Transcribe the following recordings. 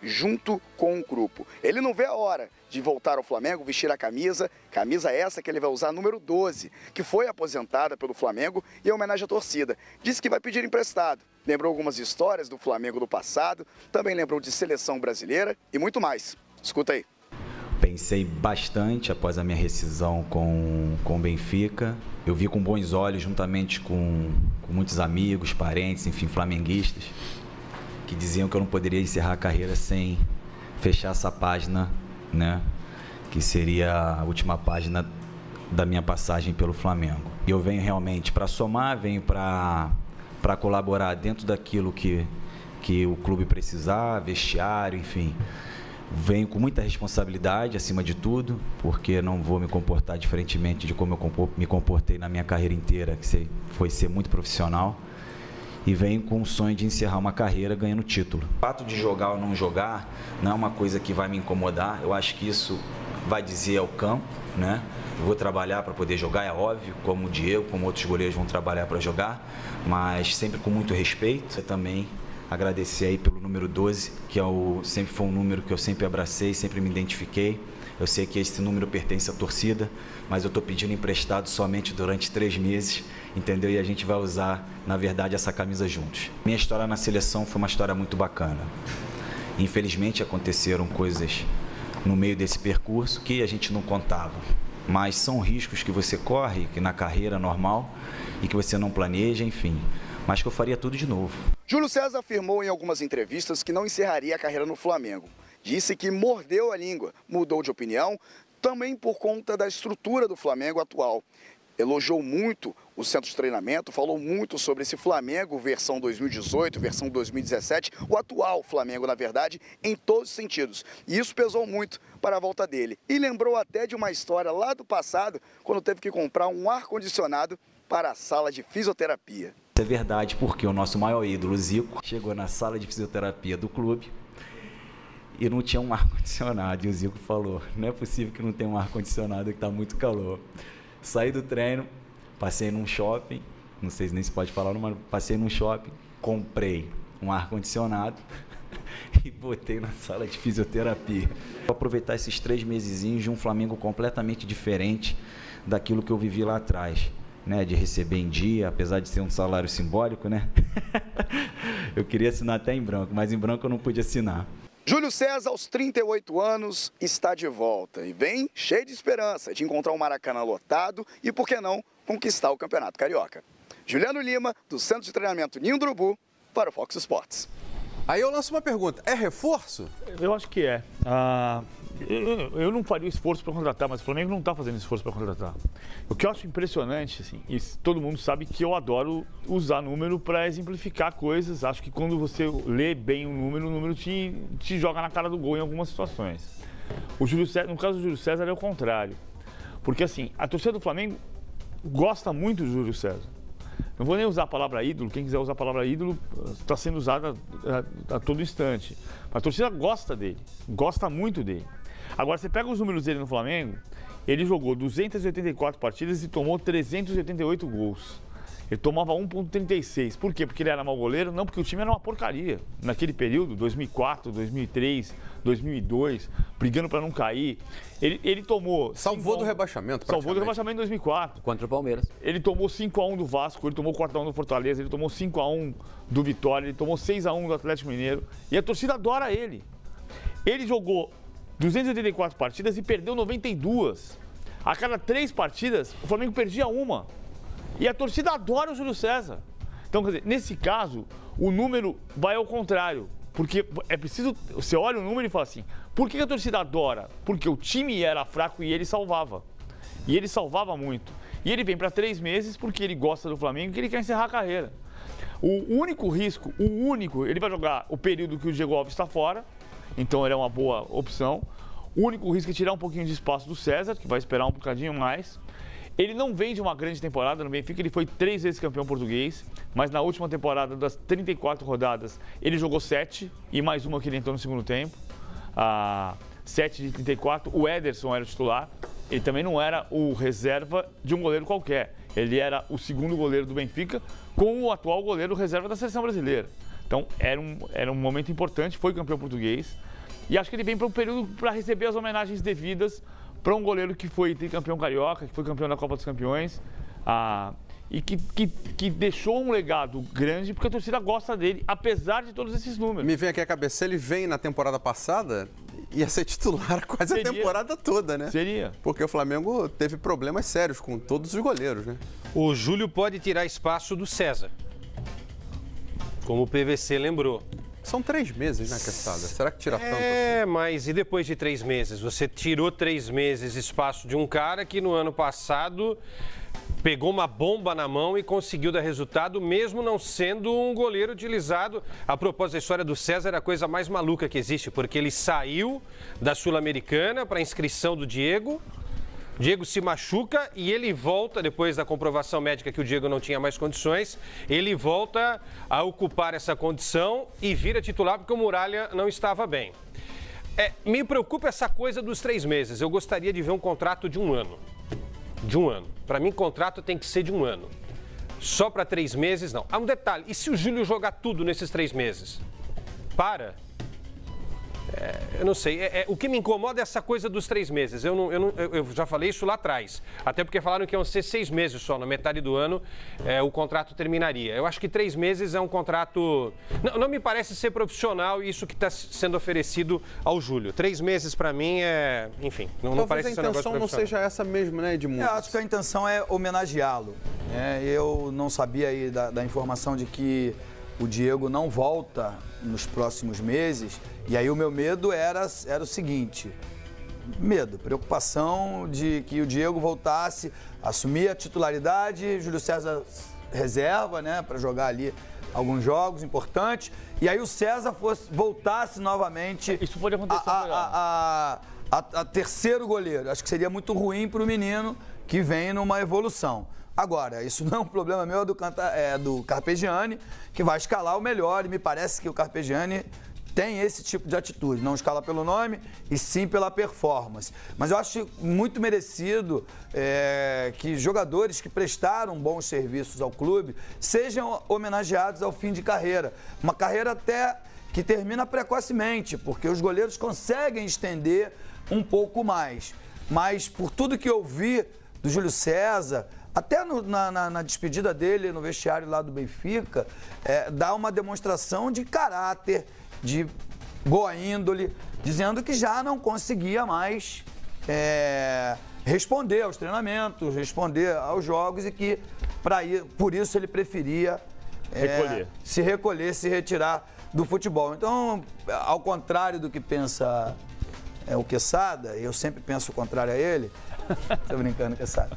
junto com o grupo. Ele não vê a hora de voltar ao Flamengo, vestir a camisa essa que ele vai usar, número 12, que foi aposentada pelo Flamengo em homenagem à torcida. Disse que vai pedir emprestado. Lembrou algumas histórias do Flamengo do passado, também lembrou de seleção brasileira e muito mais. Escuta aí. Pensei bastante após a minha rescisão com o Benfica. Eu vi com bons olhos, juntamente com muitos amigos, parentes, enfim, flamenguistas, que diziam que eu não poderia encerrar a carreira sem fechar essa página, né? Que seria a última página da minha passagem pelo Flamengo. E eu venho realmente para somar, venho para colaborar dentro daquilo que o clube precisar, vestiário, enfim. Venho com muita responsabilidade, acima de tudo, porque não vou me comportar diferentemente de como eu me comportei na minha carreira inteira, que foi ser muito profissional. E venho com o sonho de encerrar uma carreira ganhando título. O fato de jogar ou não jogar não é uma coisa que vai me incomodar. Eu acho que isso vai dizer ao campo, né? Eu vou trabalhar para poder jogar, é óbvio, como o Diego, como outros goleiros vão trabalhar para jogar, mas sempre com muito respeito. Eu também agradecer aí pelo número 12, que sempre foi um número que eu sempre abracei, sempre me identifiquei. Eu sei que esse número pertence à torcida, mas eu estou pedindo emprestado somente durante 3 meses, entendeu? E a gente vai usar, na verdade, essa camisa juntos. Minha história na seleção foi uma história muito bacana. Infelizmente, aconteceram coisas no meio desse percurso que a gente não contava. Mas são riscos que você corre que na carreira normal e que você não planeja, enfim. Mas que eu faria tudo de novo. Júlio César afirmou em algumas entrevistas que não encerraria a carreira no Flamengo. Disse que mordeu a língua, mudou de opinião, também por conta da estrutura do Flamengo atual. Elogiou muito o centro de treinamento, falou muito sobre esse Flamengo versão 2018, versão 2017, o atual Flamengo, na verdade, em todos os sentidos. E isso pesou muito para a volta dele. E lembrou até de uma história lá do passado, quando teve que comprar um ar-condicionado para a sala de fisioterapia. É verdade, porque o nosso maior ídolo, Zico, chegou na sala de fisioterapia do clube e não tinha um ar-condicionado. E o Zico falou, não é possível que não tenha um ar-condicionado, que está muito calor. Saí do treino, passei num shopping, não sei nem se pode falar, mas passei num shopping, comprei um ar-condicionado e botei na sala de fisioterapia. Vou aproveitar esses 3 mesezinhos de um Flamengo completamente diferente daquilo que eu vivi lá atrás. Né, de receber em dia, apesar de ser um salário simbólico, né? Eu queria assinar até em branco, mas em branco eu não pude assinar. Júlio César, aos 38 anos, está de volta e vem cheio de esperança de encontrar o Maracanã lotado e, por que não, conquistar o Campeonato Carioca. Juliano Lima, do Centro de Treinamento Ninho do Urubu, para o Fox Sports. Aí eu lanço uma pergunta, é reforço? Eu acho que é. Eu não faria esforço para contratar, mas o Flamengo não está fazendo esforço para contratar. O que eu acho impressionante, assim, e todo mundo sabe que eu adoro usar número para exemplificar coisas. Acho que quando você lê bem o número te joga na cara do gol em algumas situações. O Júlio César, no caso do Júlio César é o contrário. Porque assim, a torcida do Flamengo gosta muito do Júlio César. Não vou nem usar a palavra ídolo, quem quiser usar a palavra ídolo está sendo usada a todo instante. A torcida gosta dele, gosta muito dele. Agora, você pega os números dele no Flamengo, ele jogou 284 partidas e tomou 388 gols. Ele tomava 1,36. Por quê? Porque ele era mau goleiro? Não, porque o time era uma porcaria. Naquele período, 2004, 2003, 2002, brigando para não cair. Ele tomou... Salvou do rebaixamento, Salvou do rebaixamento em 2004. Contra o Palmeiras. Ele tomou 5-1 do Vasco, ele tomou 4-1 do Fortaleza, ele tomou 5-1 do Vitória, ele tomou 6-1 do Atlético Mineiro. E a torcida adora ele. Ele jogou 284 partidas e perdeu 92. A cada 3 partidas, o Flamengo perdia uma. E a torcida adora o Júlio César. Então, quer dizer, nesse caso, o número vai ao contrário. Porque é preciso... Você olha o número e fala assim, por que a torcida adora? Porque o time era fraco e ele salvava. E ele salvava muito. E ele vem para 3 meses porque ele gosta do Flamengo e que ele quer encerrar a carreira. O único risco, ele vai jogar o período que o Diego Alves está fora. Então, ele é uma boa opção. O único risco é tirar um pouquinho de espaço do César, que vai esperar um bocadinho mais. Ele não vem de uma grande temporada no Benfica, ele foi 3 vezes campeão português, mas na última temporada, das 34 rodadas, ele jogou 7 e mais uma que ele entrou no segundo tempo. 7 de 34, o Ederson era o titular, ele também não era o reserva de um goleiro qualquer, ele era o segundo goleiro do Benfica com o atual goleiro reserva da seleção brasileira. Então, era um momento importante, foi campeão português. E acho que ele vem para um período para receber as homenagens devidas para um goleiro que foi tricampeão carioca, que foi campeão da Copa dos Campeões, e que deixou um legado grande, porque a torcida gosta dele, apesar de todos esses números. Me vem aqui a cabeça, ele vem na temporada passada, ia ser titular quase a temporada toda, né? Seria. Porque o Flamengo teve problemas sérios com todos os goleiros, né? O Júlio pode tirar espaço do César, como o PVC lembrou. São 3 meses, né, Quesada? Será que tira tanto É, assim? mas e depois de 3 meses? Você tirou 3 meses espaço de um cara que no ano passado pegou uma bomba na mão e conseguiu dar resultado, mesmo não sendo um goleiro utilizado. A propósito, a história do César é a coisa mais maluca que existe, porque ele saiu da Sul-Americana para a inscrição do Diego. Diego se machuca e ele volta, depois da comprovação médica que o Diego não tinha mais condições, ele volta a ocupar essa condição e vira titular porque o Muralha não estava bem. Me preocupa essa coisa dos 3 meses. Eu gostaria de ver um contrato de 1 ano. De 1 ano. Para mim, contrato tem que ser de 1 ano. Só para 3 meses, não. Há um detalhe. E se o Júlio jogar tudo nesses 3 meses? Para. Eu não sei. O que me incomoda é essa coisa dos 3 meses. Eu já falei isso lá atrás. Até porque falaram que iam ser 6 meses só. Na metade do ano, o contrato terminaria. Eu acho que 3 meses é um contrato... Não me parece ser profissional isso que está sendo oferecido ao Júlio. 3 meses, para mim, enfim, não parece ser um negócio profissional. Talvez a intenção não seja essa mesmo, né, Edmundo? Eu acho que a intenção é homenageá-lo. Eu não sabia aí da informação de que o Diego não volta nos próximos meses. E aí o meu medo era o seguinte, preocupação de que o Diego voltasse, assumir a titularidade, Júlio César reserva, né, para jogar ali alguns jogos importantes, e aí o César voltasse novamente. Isso pode acontecer a terceiro goleiro. Acho que seria muito ruim para o menino que vem numa evolução. Agora, isso não é um problema meu, é do Carpegiani, que vai escalar o melhor, e me parece que o Carpegiani tem esse tipo de atitude, não escala pelo nome e sim pela performance. Mas eu acho muito merecido que jogadores que prestaram bons serviços ao clube sejam homenageados ao fim de carreira. Uma carreira até que termina precocemente, porque os goleiros conseguem estender um pouco mais. Mas por tudo que eu vi do Júlio César, até na despedida dele no vestiário lá do Benfica, dá uma demonstração de caráter, de boa índole, dizendo que já não conseguia mais responder aos treinamentos, responder aos jogos e que por isso ele preferia se recolher, se retirar do futebol. Então, ao contrário do que pensa o Quesada, eu sempre penso o contrário a ele. Tô brincando, Quesada.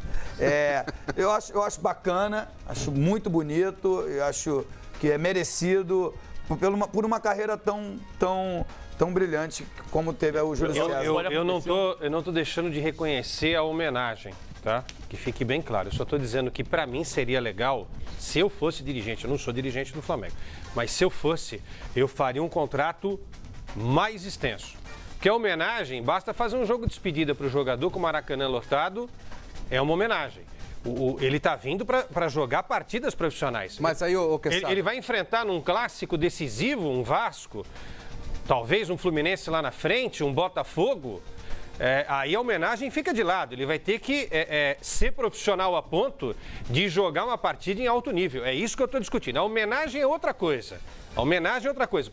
Eu acho bacana, acho muito bonito, eu acho que é merecido por uma carreira tão brilhante como teve o Júlio César. Eu não tô deixando de reconhecer a homenagem, tá? Que fique bem claro. Eu só estou dizendo que para mim seria legal, se eu fosse dirigente, eu não sou dirigente do Flamengo, mas se eu fosse, eu faria um contrato mais extenso. Porque a homenagem, basta fazer um jogo de despedida para o jogador com o Maracanã lotado, é uma homenagem. Ele está vindo para jogar partidas profissionais. Mas aí, ele vai enfrentar num clássico decisivo, um Vasco, talvez um Fluminense lá na frente, um Botafogo. Aí a homenagem fica de lado. Ele vai ter que ser profissional a ponto de jogar uma partida em alto nível. É isso que eu estou discutindo. A homenagem é outra coisa.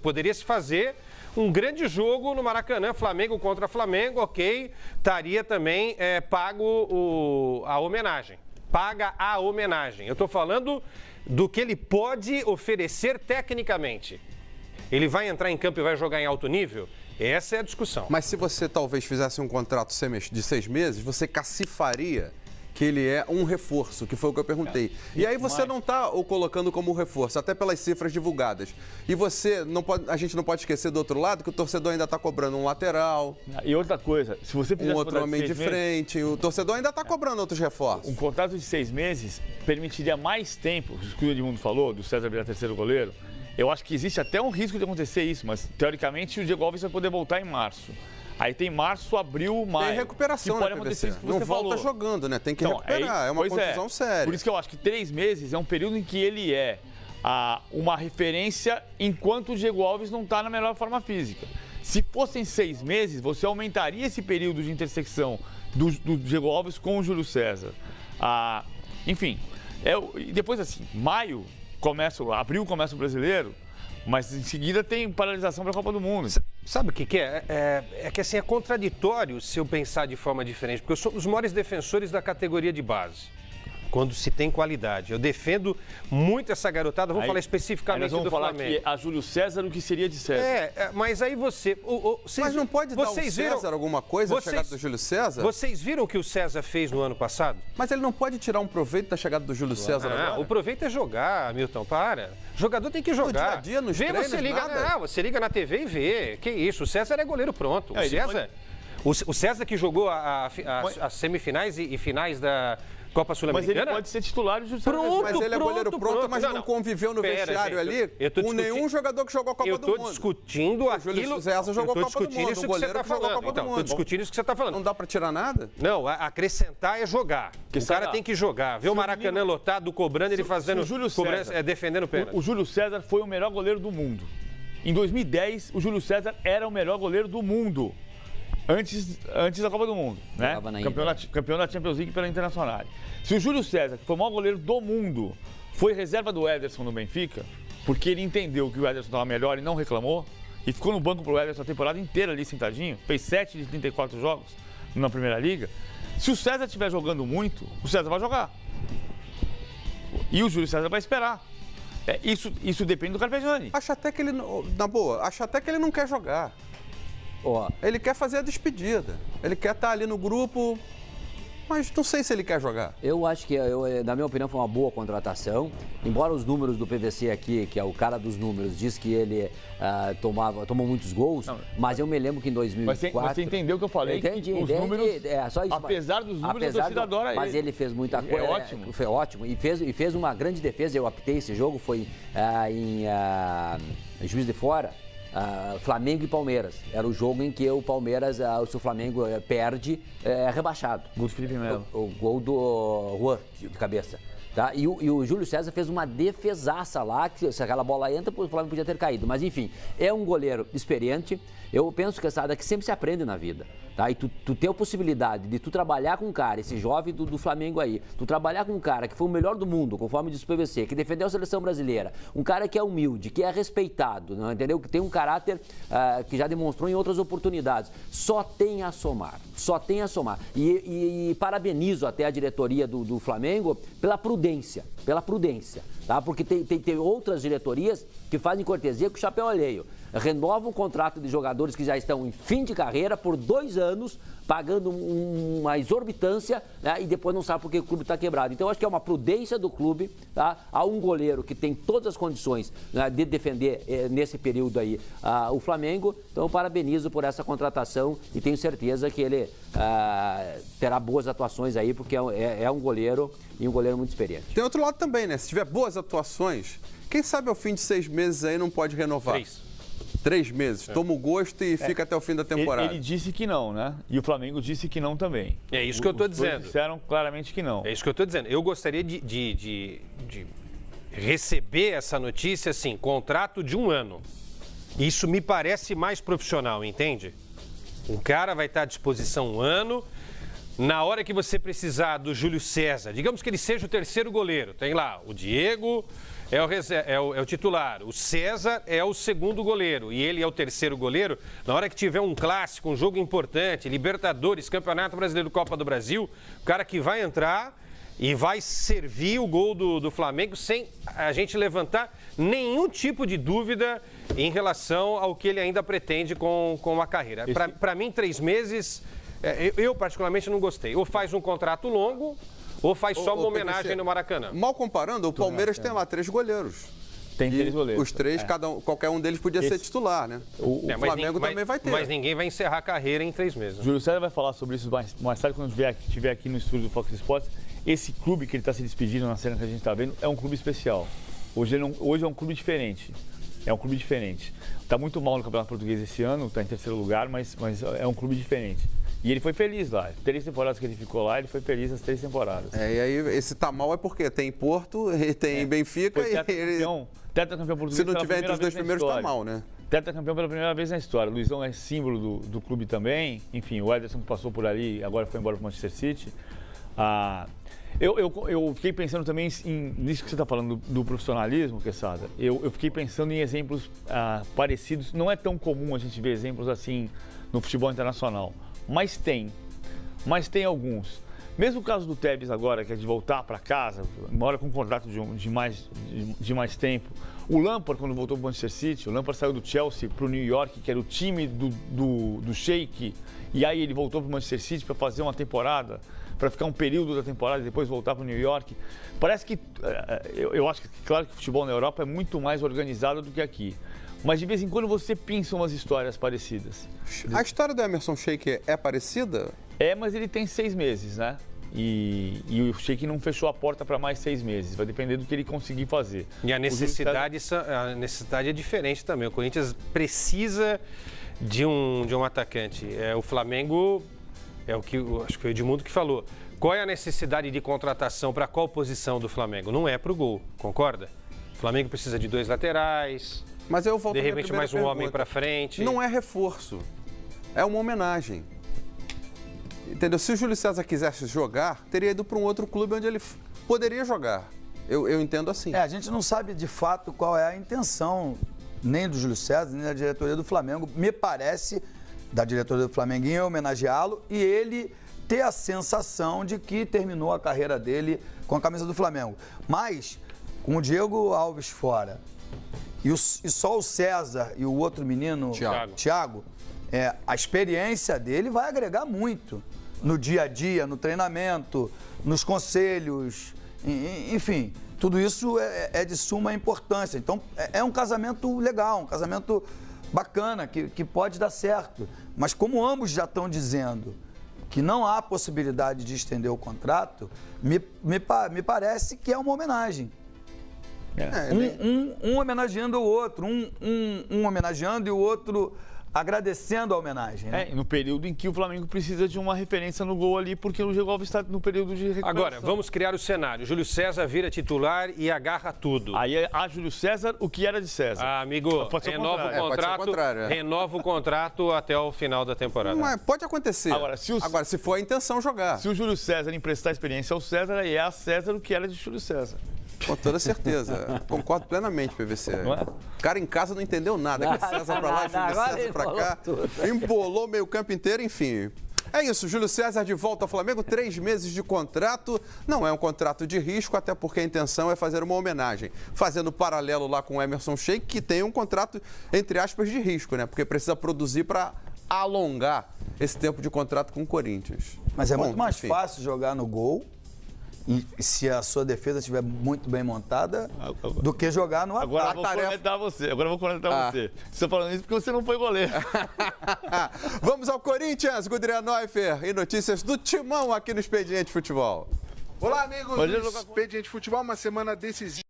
Poderia se fazer um grande jogo no Maracanã, Flamengo contra Flamengo, ok. Estaria também pago a homenagem. Paga a homenagem. Eu estou falando do que ele pode oferecer tecnicamente. Ele vai entrar em campo e vai jogar em alto nível? Essa é a discussão. Mas se você talvez fizesse um contrato de 6 meses, você cacifaria que ele é um reforço, que foi o que eu perguntei. E aí você não está o colocando como reforço, até pelas cifras divulgadas. E a gente não pode esquecer do outro lado que o torcedor ainda está cobrando um lateral. E outra coisa, se você fizesse um outro homem de frente, o torcedor ainda está cobrando outros reforços. Um contrato de 6 meses permitiria mais tempo, o que o Edmundo falou, do César virar terceiro goleiro. Eu acho que existe até um risco de acontecer isso, mas teoricamente o Diego Alves vai poder voltar em março. Aí tem março, abril, maio. Tem recuperação, que pode acontecer isso que você não volta falou. jogando, né? Tem que recuperar, é uma contusão séria. Por isso que eu acho que 3 meses é um período em que ele uma referência enquanto o Diego Alves não está na melhor forma física. Se fossem 6 meses, você aumentaria esse período de intersecção do Diego Alves com o Júlio César. Enfim, depois assim, abril começa o Brasileiro, mas em seguida tem paralisação para a Copa do Mundo. Sabe o que é? É que assim, é contraditório se eu pensar de forma diferente, porque eu sou um dos maiores defensores da categoria de base. Quando se tem qualidade. Eu defendo muito essa garotada, vamos falar especificamente do Flamengo. Nós vamos falar que a Júlio César o que seria de César. Mas aí você... Mas não pode dar ao César alguma coisa, a chegada do Júlio César? Vocês viram o que o César fez no ano passado? Mas ele não pode tirar um proveito da chegada do Júlio César agora? O proveito é jogar, Milton, para. Jogador tem que jogar. No dia a dia, nos treinos, você liga, nada. Você liga na TV e vê. Que isso, o César é goleiro pronto. O César que jogou as semifinais e finais da Copa Sul-Americana. Mas ele pode ser titular e pronto, mas ele é goleiro pronto, mas não conviveu no vestiário ali com nenhum jogador que jogou a Copa do Mundo. Eu estou discutindo aquilo... O Júlio César jogou a Copa do Mundo, o goleiro que jogou a Copa do Mundo. Estou discutindo isso que você está falando. Não dá para tirar nada? Não, acrescentar é jogar. O cara tem que jogar. Ver o Maracanã lotado, cobrando, ele fazendo... defendendo o pênalti. O Júlio César foi o melhor goleiro do mundo. Em 2010, o Júlio César era o melhor goleiro do mundo. Antes da Copa do Mundo, né? Campeão da Champions League pela Internacional. Se o Júlio César, que foi o maior goleiro do mundo, foi reserva do Ederson no Benfica, porque ele entendeu que o Ederson estava melhor e não reclamou, e ficou no banco pro Ederson a temporada inteira ali sentadinho, fez 7 de 34 jogos na Primeira Liga. Se o César estiver jogando muito, o César vai jogar. E o Júlio César vai esperar. Isso depende do Carpegiani. Acho até que ele, na boa, não quer jogar. Ele quer fazer a despedida. Ele quer estar ali no grupo, mas não sei se ele quer jogar. Eu acho que, na minha opinião, foi uma boa contratação. Embora os números do PVC aqui, que é o cara dos números, diz que ele tomou muitos gols, mas eu me lembro que em 2004... Mas você entendeu o que eu falei? Entendi. Os números, só isso, apesar dos números, a torcida adora ele. Mas ele fez muita coisa. É ótimo. Foi ótimo. E fez uma grande defesa. Eu apitei esse jogo, foi em Juiz de Fora. Flamengo e Palmeiras. Era o jogo em que o Palmeiras, se o Flamengo perde, é rebaixado. Gol do Felipe Melo. O gol do Juan, de cabeça. Tá? E o Júlio César fez uma defesaça lá, que se aquela bola entra, o Flamengo podia ter caído. Mas enfim, é um goleiro experiente. Eu penso que essa que sempre se aprende na vida. Tá? E tu ter a possibilidade de tu trabalhar com um cara, esse jovem do Flamengo aí, tu trabalhar com um cara que foi o melhor do mundo, conforme diz o PVC, que defendeu a seleção brasileira, um cara que é humilde, que é respeitado, não, entendeu? Que tem um caráter que já demonstrou em outras oportunidades. Só tem a somar, só tem a somar. E parabenizo até a diretoria do Flamengo pela prudência, tá? Porque tem outras diretorias que fazem cortesia com o chapéu alheio. Renovam o contrato de jogadores que já estão em fim de carreira por 2 anos, pagando uma exorbitância, né, e depois não sabe por que o clube está quebrado. Então, eu acho que é uma prudência do clube, tá? Há um goleiro que tem todas as condições, né, de defender nesse período aí o Flamengo. Então, eu parabenizo por essa contratação e tenho certeza que ele terá boas atuações aí, porque é um goleiro e um goleiro muito experiente. Tem outro lado também, né? Se tiver boas atuações, quem sabe ao fim de 6 meses aí não pode renovar? 3 meses. Toma o gosto e fica até o fim da temporada. Ele disse que não, né? E o Flamengo disse que não também. É isso que eu estou dizendo. Disseram claramente que não. É isso que eu estou dizendo. Eu gostaria de receber essa notícia assim, contrato de 1 ano. Isso me parece mais profissional, entende? Um cara vai estar à disposição 1 ano. Na hora que você precisar do Júlio César, digamos que ele seja o 3º goleiro. Tem lá o Diego... É o titular, o César é o 2º goleiro e ele é o 3º goleiro. Na hora que tiver um clássico, um jogo importante, Libertadores, Campeonato Brasileiro, Copa do Brasil, o cara que vai entrar e vai servir o gol do Flamengo sem a gente levantar nenhum tipo de dúvida em relação ao que ele ainda pretende com a carreira. Para mim, 3 meses, eu particularmente não gostei. Ou faz um contrato longo... Ou faz só uma homenagem no Maracanã? Mal comparando, o Palmeiras tem lá 3 goleiro. Tem 3 goleiros. Os 3, qualquer um deles podia ser titular, né? O Flamengo também vai ter. Mas ninguém vai encerrar a carreira em 3 meses. Júlio César vai falar sobre isso mais tarde, quando estiver aqui no estúdio do Fox Sports. Esse clube que ele está se despedindo na cena que a gente está vendo é um clube especial. Hoje é um clube diferente. Está muito mal no Campeonato Português esse ano, está em 3º lugar, mas é um clube diferente. E ele foi feliz lá. 3 temporadas que ele ficou lá, ele foi feliz as 3 temporadas. E aí esse tá mal é porque tem Porto, tem Benfica Foi tetracampeão português. Se não tiver entre os 2 primeiros, tá mal, né? Tetracampeão pela primeira vez na história. O Luizão é símbolo do clube também. Enfim, o Ederson que passou por ali, agora foi embora para o Manchester City. Eu fiquei pensando também nisso que você está falando do profissionalismo, Quesada. Eu fiquei pensando em exemplos parecidos. Não é tão comum a gente ver exemplos assim no futebol internacional, mas tem alguns. Mesmo o caso do Tevez agora, que é de voltar para casa, mora com um contrato de mais tempo. O Lampard, quando voltou para o Manchester City, o Lampard saiu do Chelsea para o New York, que era o time do Sheik, e aí ele voltou para o Manchester City para fazer uma temporada, para ficar um período da temporada e depois voltar para o New York. Parece que, eu acho que, claro que o futebol na Europa é muito mais organizado do que aqui. Mas de vez em quando você pensa umas histórias parecidas. A história do Emerson Sheik é parecida? Mas ele tem 6 meses, né? E o Sheik não fechou a porta para mais 6 meses. Vai depender do que ele conseguir fazer. E a necessidade é diferente também. O Corinthians precisa de um atacante. O Flamengo, acho que foi o Edmundo que falou. Qual é a necessidade de contratação para qual posição do Flamengo? Não é para o gol, concorda? O Flamengo precisa de 2 laterais. Mas eu volto de repente mais um homem para frente. Não é reforço, é uma homenagem. Entendeu? Se o Júlio César quisesse jogar, teria ido para um outro clube onde ele poderia jogar. Eu entendo assim. A gente não sabe de fato qual é a intenção nem do Júlio César, nem da diretoria do Flamengo. Me parece, da diretoria do Flamengo, em homenageá-lo e ele ter a sensação de que terminou a carreira dele com a camisa do Flamengo. Mas, com o Diego Alves fora e só o César e o outro menino, Thiago, a experiência dele vai agregar muito no dia a dia, no treinamento, nos conselhos, enfim, tudo isso é de suma importância. Então, é um casamento legal, um casamento bacana, que pode dar certo. Mas como ambos já estão dizendo que não há possibilidade de estender o contrato, me parece que é uma homenagem. Um homenageando o outro, um homenageando e o outro agradecendo a homenagem. Né? No período em que o Flamengo precisa de uma referência no gol ali, porque o Diego Alves está no período de recuperação. Agora, vamos criar o cenário. Júlio César vira titular e agarra tudo. Aí a Júlio César, o que era de César. Amigo, renova o contrato até o final da temporada. Mas pode acontecer. Agora, se for a intenção jogar. Se o Júlio César emprestar experiência ao César, aí é a César o que era de Júlio César. Com toda certeza. Concordo plenamente, PVC. O cara em casa não entendeu nada. Que César pra lá, Júlio César pra cá. Embolou o meio campo inteiro, enfim. É isso, Júlio César de volta ao Flamengo, 3 meses de contrato. Não é um contrato de risco, até porque a intenção é fazer uma homenagem. Fazendo paralelo lá com o Emerson Sheik, que tem um contrato, entre aspas, de risco, né? Porque precisa produzir para alongar esse tempo de contrato com o Corinthians. Mas é muito mais fácil jogar no gol. E se a sua defesa estiver muito bem montada, do que jogar no ataque. Agora eu vou conectar você. Você está falando isso porque você não foi goleiro. Vamos ao Corinthians, Gudrian Neufer, e notícias do Timão aqui no Expediente Futebol. Olá, amigos do Expediente Futebol, uma semana decisiva.